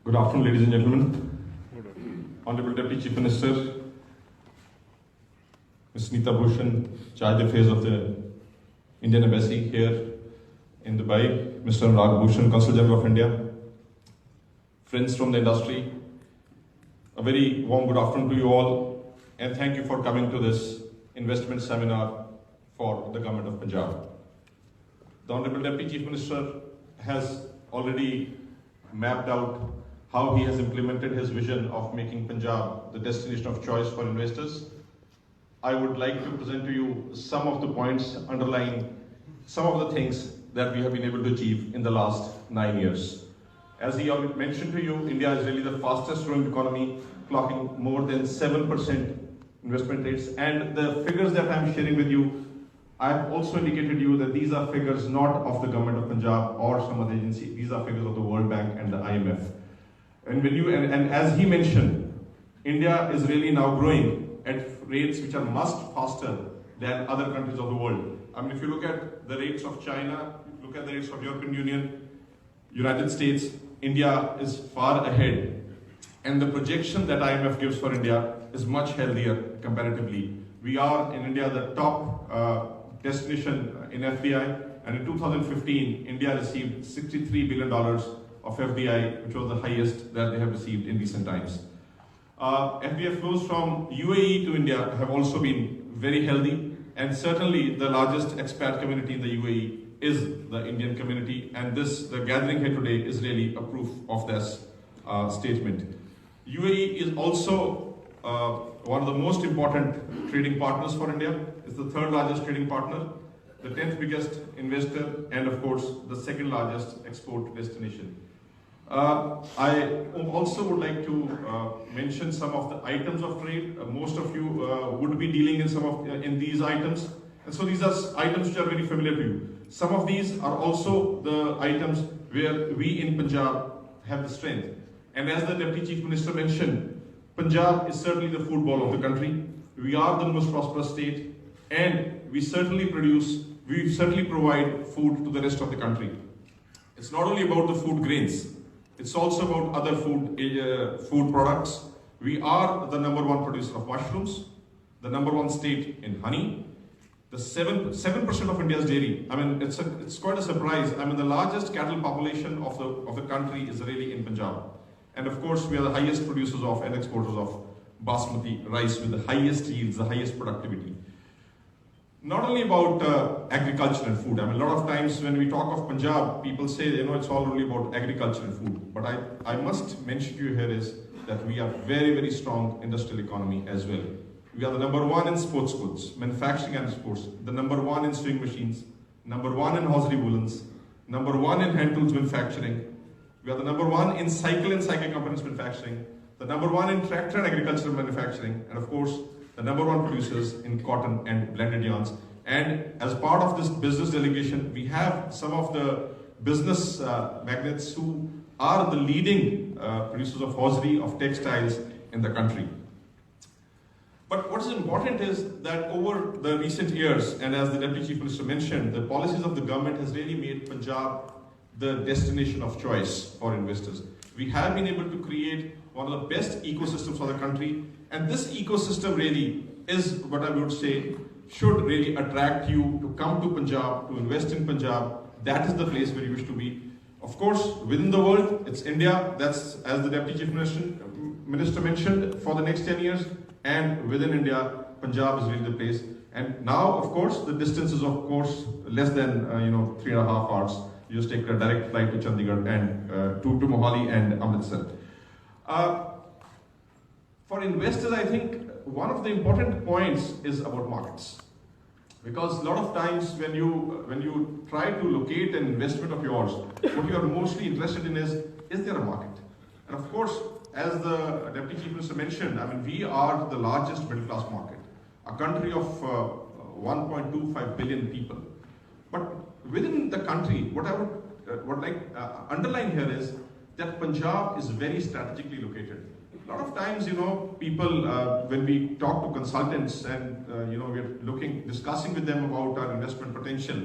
Good afternoon, ladies and gentlemen. Honorable Deputy Chief Minister, Ms. Neeta Bhushan, Charge d'Affaires of the Indian Embassy here in Dubai, Mr. Anurag Bhushan, Consul General of India, friends from the industry, a very warm good afternoon to you all, and thank you for coming to this investment seminar for the Government of Punjab. The Honorable Deputy Chief Minister has already mapped out how he has implemented his vision of making Punjab the destination of choice for investors. I would like to present to you some of the points underlying some of the things that we have been able to achieve in the last 9 years. As he already mentioned to you, India is really the fastest growing economy, clocking more than 7% investment rates. And the figures that I'm sharing with you, I've also indicated to you that these are figures not of the Government of Punjab or some other agency. These are figures of the World Bank and the IMF. And as he mentioned, India is really now growing at rates which are much faster than other countries of the world. I mean, if you look at the rates of China, look at the rates of European Union, United States, India is far ahead. And the projection that IMF gives for India is much healthier comparatively. We are in India the top destination in FDI, and in 2015, India received $63 billion of FDI, which was the highest that they have received in recent times. FDI flows from UAE to India have also been very healthy, and certainly the largest expat community in the UAE is the Indian community, and the gathering here today is really a proof of this statement. UAE is also one of the most important trading partners for India. It's the third largest trading partner, the 10th biggest investor, and of course the second largest export destination. I also would like to mention some of the items of trade. Most of you would be dealing in these items, and so these are items which are very familiar to you. Some of these are also the items where we in Punjab have the strength. And as the Deputy Chief Minister mentioned, Punjab is certainly the food bowl of the country. We are the most prosperous state, and we certainly provide food to the rest of the country. It's not only about the food grains, it's also about other food products. We are the #1 producer of mushrooms, the #1 state in honey, the 7% of India's dairy. I mean, it's quite a surprise. I mean, the largest cattle population of the country is really in Punjab. And of course, we are the highest producers of and exporters of basmati rice with the highest yields, the highest productivity. Not only about agriculture and food. I mean, a lot of times when we talk of Punjab, people say, it's all only about agriculture and food. But I must mention to you here is that we are very, very strong industrial economy as well. We are the #1 in sports goods, manufacturing and sports, the #1 in sewing machines, #1 in hosiery woolens, #1 in hand tools manufacturing. We are the #1 in cycle and cycle components manufacturing, the #1 in tractor and agricultural manufacturing, and of course, the #1 producers in cotton and blended yarns. And as part of this business delegation, we have some of the business magnates who are the leading producers of hosiery, of textiles in the country. But what is important is that over the recent years, and as the Deputy Chief Minister mentioned, the policies of the government has really made Punjab the destination of choice for investors. We have been able to create one of the best ecosystems for the country, and this ecosystem really is what I would say should really attract you to come to Punjab, to invest in Punjab. That is the place where you wish to be. Of course, within the world, it's India. That's, as the Deputy Chief Minister mentioned, for the next 10 years. And within India, Punjab is really the place. And now, of course, the distance is, of course, less than 3.5 hours. You just take a direct flight to Chandigarh and to Mohali and Amritsar. For investors, I think one of the important points is about markets. Because a lot of times when you try to locate an investment of yours, what you are mostly interested in is there a market? And of course, as the Deputy Chief Minister mentioned, I mean, we are the largest middle class market, a country of 1.25 billion people. But within the country, what I would like underline here is that Punjab is very strategically located. A lot of times, people, when we talk to consultants and, we're discussing with them about our investment potential,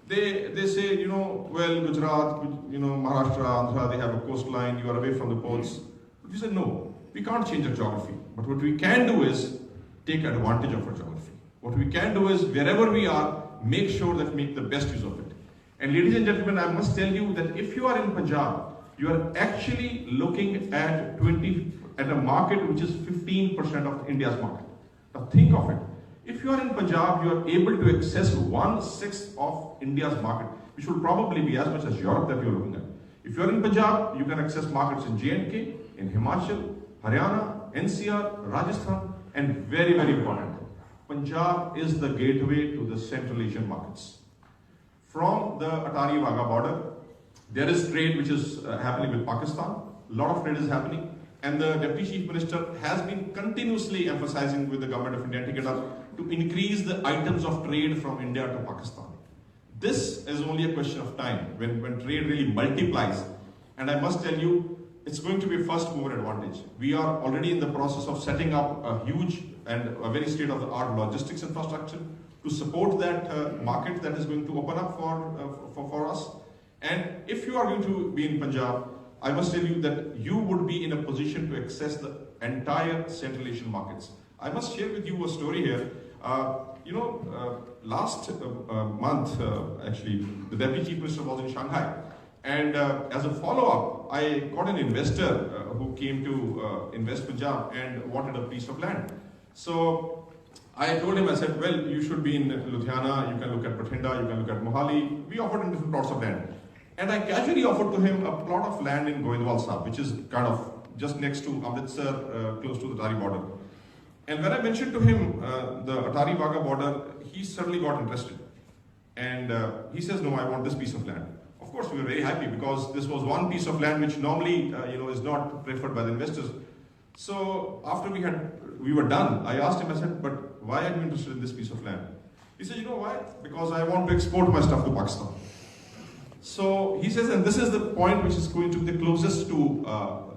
they say, well, Gujarat, Maharashtra, Andhra, they have a coastline, you are away from the ports. But we said, no, we can't change our geography. But what we can do is take advantage of our geography. What we can do is, wherever we are, make sure that we make the best use of it. And ladies and gentlemen, I must tell you that if you are in Punjab, you are actually looking at a market which is 15% of India's market. Now think of it. If you are in Punjab, you are able to access 1/6 of India's market, which will probably be as much as Europe that you are looking at. If you are in Punjab, you can access markets in J&K, in Himachal, Haryana, NCR, Rajasthan, and very, very important, Punjab is the gateway to the Central Asian markets. From the Atari-Wagah border, there is trade which is happening with Pakistan. A lot of trade is happening. And the Deputy Chief Minister has been continuously emphasizing with the government of India to increase the items of trade from India to Pakistan. This is only a question of time when trade really multiplies. And I must tell you, it's going to be a first mover advantage. We are already in the process of setting up a huge and a very state-of-the-art logistics infrastructure to support that market that is going to open up for us. And if you are going to be in Punjab, I must tell you that you would be in a position to access the entire Central Asian markets. I must share with you a story here. Last month, actually, the Deputy Chief Minister was in Shanghai. And as a follow-up, I got an investor who came to invest Punjab and wanted a piece of land. So I told him, I said, well, you should be in Ludhiana, you can look at Bathinda, you can look at Mohali. We offered him different plots of land. And I casually offered to him a plot of land in Goindwal Sahib, which is kind of just next to Amritsar, close to the Atari border. And when I mentioned to him the Atari-Wagah border, he suddenly got interested. And he says, no, I want this piece of land. Of course, we were very happy because this was one piece of land which normally is not preferred by the investors. So after we were done, I asked him, I said, but why are you interested in this piece of land? He said, you know why? Because I want to export my stuff to Pakistan. So he says, and this is the point which is going to be the closest to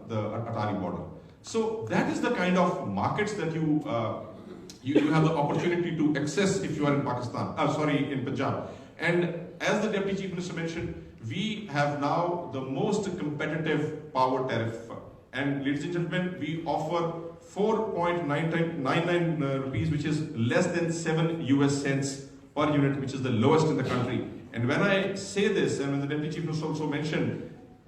the Atari border. So that is the kind of markets that you have the opportunity to access if you are in in Punjab. And as the Deputy Chief Minister mentioned, we have now the most competitive power tariff. And ladies and gentlemen, we offer 4.99 rupees, which is less than 7 US cents per unit, which is the lowest in the country. And when I say this, and when the Deputy Chief Minister also mentioned,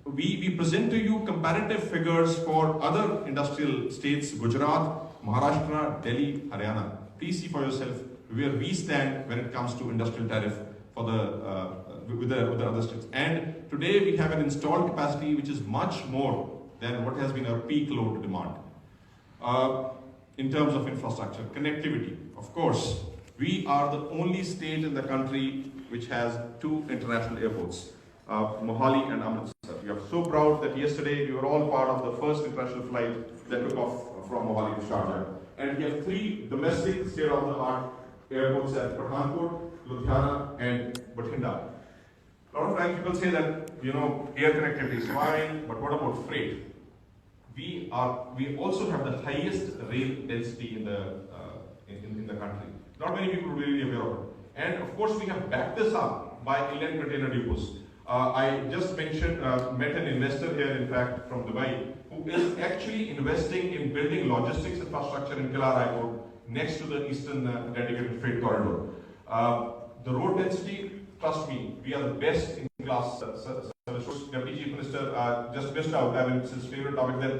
we present to you comparative figures for other industrial states, Gujarat, Maharashtra, Delhi, Haryana. Please see for yourself where we stand when it comes to industrial tariff for with the other states. And today we have an installed capacity which is much more than what has been our peak load demand. In terms of infrastructure, connectivity, of course, we are the only state in the country which has 2 international airports, Mohali and Amritsar. We are so proud that yesterday we were all part of the first international flight that took off from Mohali to Sharjah. And we have 3 domestic state-of-the-art airports at Pathankot, Ludhiana, and Bathinda. A lot of times people say that, air connectivity is fine, but what about freight? We also have the highest rail density in the country. Not many people are really aware of it. And of course, we have backed this up by inland container depots. I just mentioned, met an investor here, in fact, from Dubai, who is actually investing in building logistics infrastructure in Kila Raipur next to the Eastern Dedicated Freight Corridor. The road density, trust me, we are the best in class service. Deputy Chief Minister just missed out. It's his favorite topic that,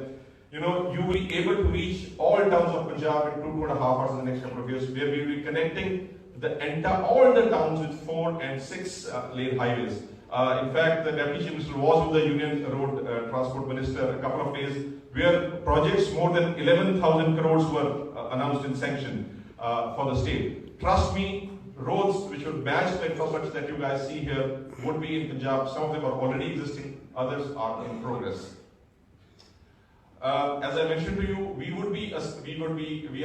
you will be able to reach all towns of Punjab in 2.5 hours in the next couple of years, where we will be connecting all the towns with 4 and 6 lane highways. In fact, the Deputy Chief Minister was with the Union Road Transport Minister a couple of days, where projects more than 11,000 crores were announced in sanction for the state. Trust me, roads which would match the infrastructure that you guys see here would be in Punjab. Some of them are already existing, others are in progress. As I mentioned to you, we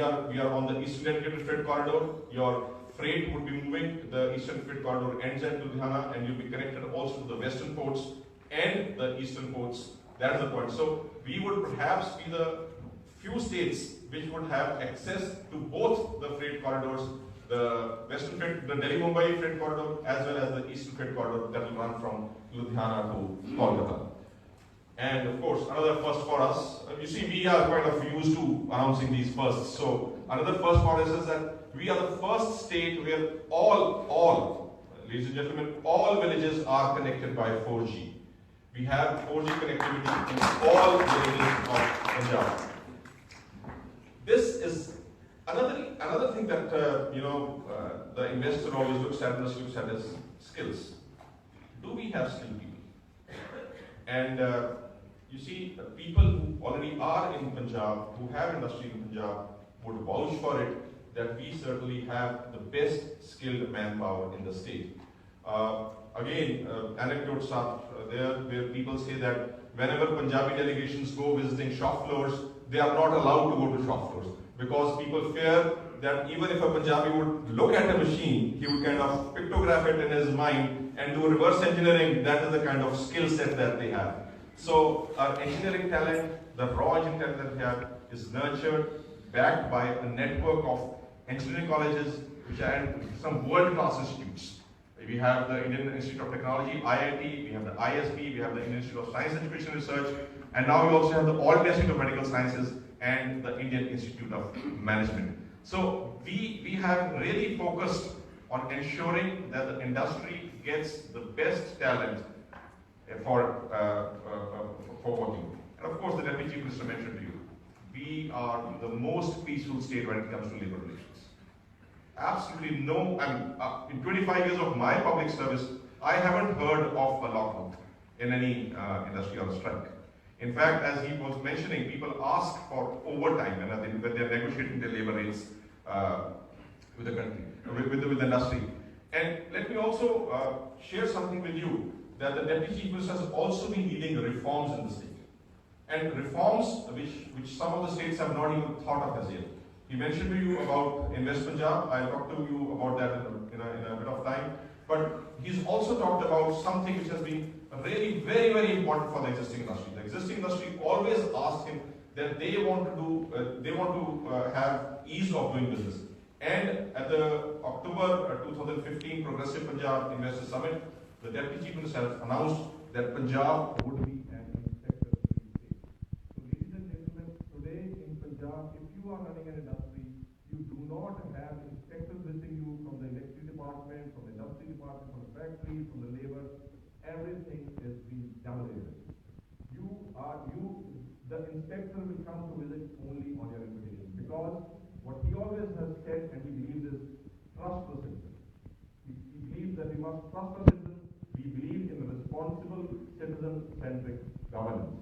are on the Eastern Dedicated Freight Corridor. Your freight would be moving. The Eastern Freight Corridor ends at Ludhiana, and you'll be connected also to the Western ports and the Eastern ports. That is the point. So we would perhaps be the few states which would have access to both the freight corridors the Western Freight, the Delhi-Mumbai Freight Corridor, as well as the Eastern Freight Corridor that will run from Ludhiana to Kolkata. And of course, another first for us, you see, we are kind of used to announcing these firsts. So another first for us is that we are the first state where ladies and gentlemen, all villages are connected by 4G. We have 4G connectivity in all villages of Punjab. This is another thing that the investor always looks at is skills. Do we have skilled people? And you see, people who already are in Punjab, who have industry in Punjab, would vouch for it that we certainly have the best skilled manpower in the state. Again, anecdotes are there where people say that whenever Punjabi delegations go visiting shop floors, they are not allowed to go to shop floors because people fear that even if a Punjabi would look at a machine, he would kind of pictograph it in his mind and do reverse engineering. That is the kind of skill set that they have. So our engineering talent, the raw engineering talent that we have, is nurtured, backed by a network of engineering colleges which are in some world-class institutes. We have the Indian Institute of Technology, IIT, we have the ISB, we have the Indian Institute of Science Education Research, and now we also have the All India Institute of Medical Sciences and the Indian Institute of Management. So we have really focused on ensuring that the industry gets the best talent for working. And of course, the Deputy Chief Minister mentioned to you, we are the most peaceful state when it comes to labor relations. Absolutely no, in 25 years of my public service, I haven't heard of a lockout in any industry or strike. In fact, as he was mentioning, people ask for overtime when they're negotiating their labor rates with the country, with the industry. And let me also share something with you, that the Deputy Chief Minister has also been leading reforms in the state. And reforms which some of the states have not even thought of as yet. He mentioned to you about Invest Punjab. I'll talk to you about that in a bit of time. But he's also talked about something which has been really very, very important for the existing industry. The existing industry always asks him that they want to have ease of doing business. And at the October 2015 Progressive Punjab Investor Summit, the Deputy Chief Minister has announced that Punjab would be an inspector-free state. So ladies and gentlemen, today in Punjab, if you are running an industry, you do not have inspectors visiting you from the electricity department, from the industry department, from the factories, from the labor. Everything is being delegated. The inspector will come to visit only on your invitation, because what he always has said, and he believes, is trust the citizen. He believes that we must trust the citizen. We believe in responsible citizen-centric governance.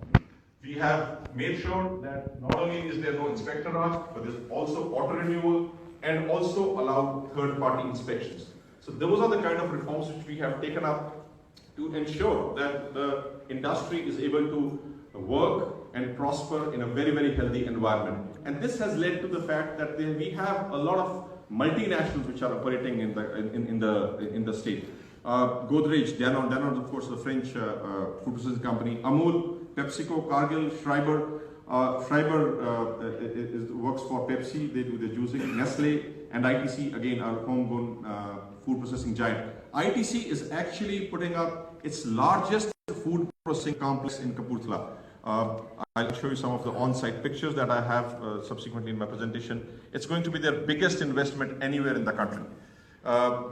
We have made sure that not only is there no inspector Raj, but there's also auto renewal and also allowed third-party inspections. So those are the kind of reforms which we have taken up to ensure that the industry is able to work and prosper in a very, very healthy environment. And this has led to the fact that we have a lot of multinationals which are operating in the state. Godrej, Danone, of course, the French food processing company, Amul, PepsiCo, Cargill, Schreiber. Schreiber works for Pepsi, they do the juicing. Nestle and ITC, again, our homegrown food processing giant. ITC is actually putting up its largest food processing complex in Kapurthala. I'll show you some of the on-site pictures that I have subsequently in my presentation. It's going to be their biggest investment anywhere in the country.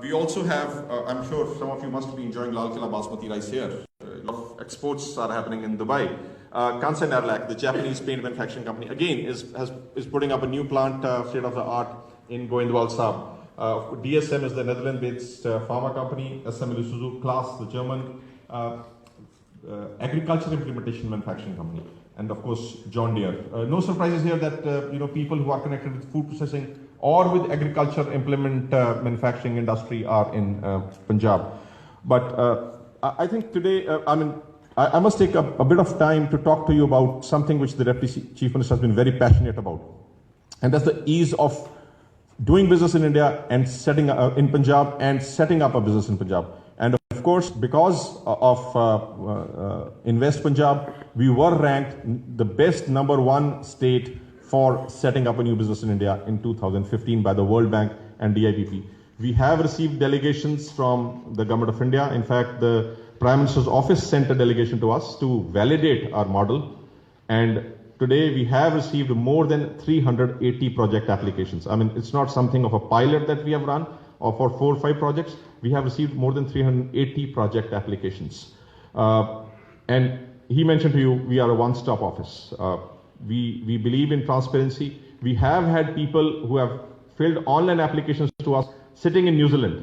We also have, I'm sure some of you must be enjoying Lal Kila Basmati rice here. A lot of exports are happening in Dubai. Kansan Erlak, the Japanese paint manufacturing company, again is putting up a new plant, state of the art, in Goindwal Saab. DSM is the Netherlands-based pharma company. SML Isuzu, Class, the German agriculture implementation manufacturing company, and of course John Deere. No surprises here that people who are connected with food processing or with agriculture manufacturing industry are in Punjab. But I think today, I must take a bit of time to talk to you about something which the Deputy Chief Minister has been very passionate about, and that's the ease of doing business in India and setting up in Punjab and setting up a business in Punjab. And of course, because of Invest Punjab, we were ranked the best #1 state for setting up a new business in India in 2015 by the World Bank and DIPP. We have received delegations from the Government of India. In fact, the Prime Minister's office sent a delegation to us to validate our model. And today we have received more than 380 project applications. I mean, it's not something of a pilot that we have run or for 4 or 5 projects. We have received more than 380 project applications. And he mentioned to you, we are a one-stop office. We believe in transparency. We have had people who have filled online applications to us sitting in New Zealand.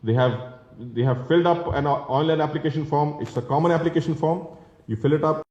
They have filled up an online application form. It's a common application form. You fill it up.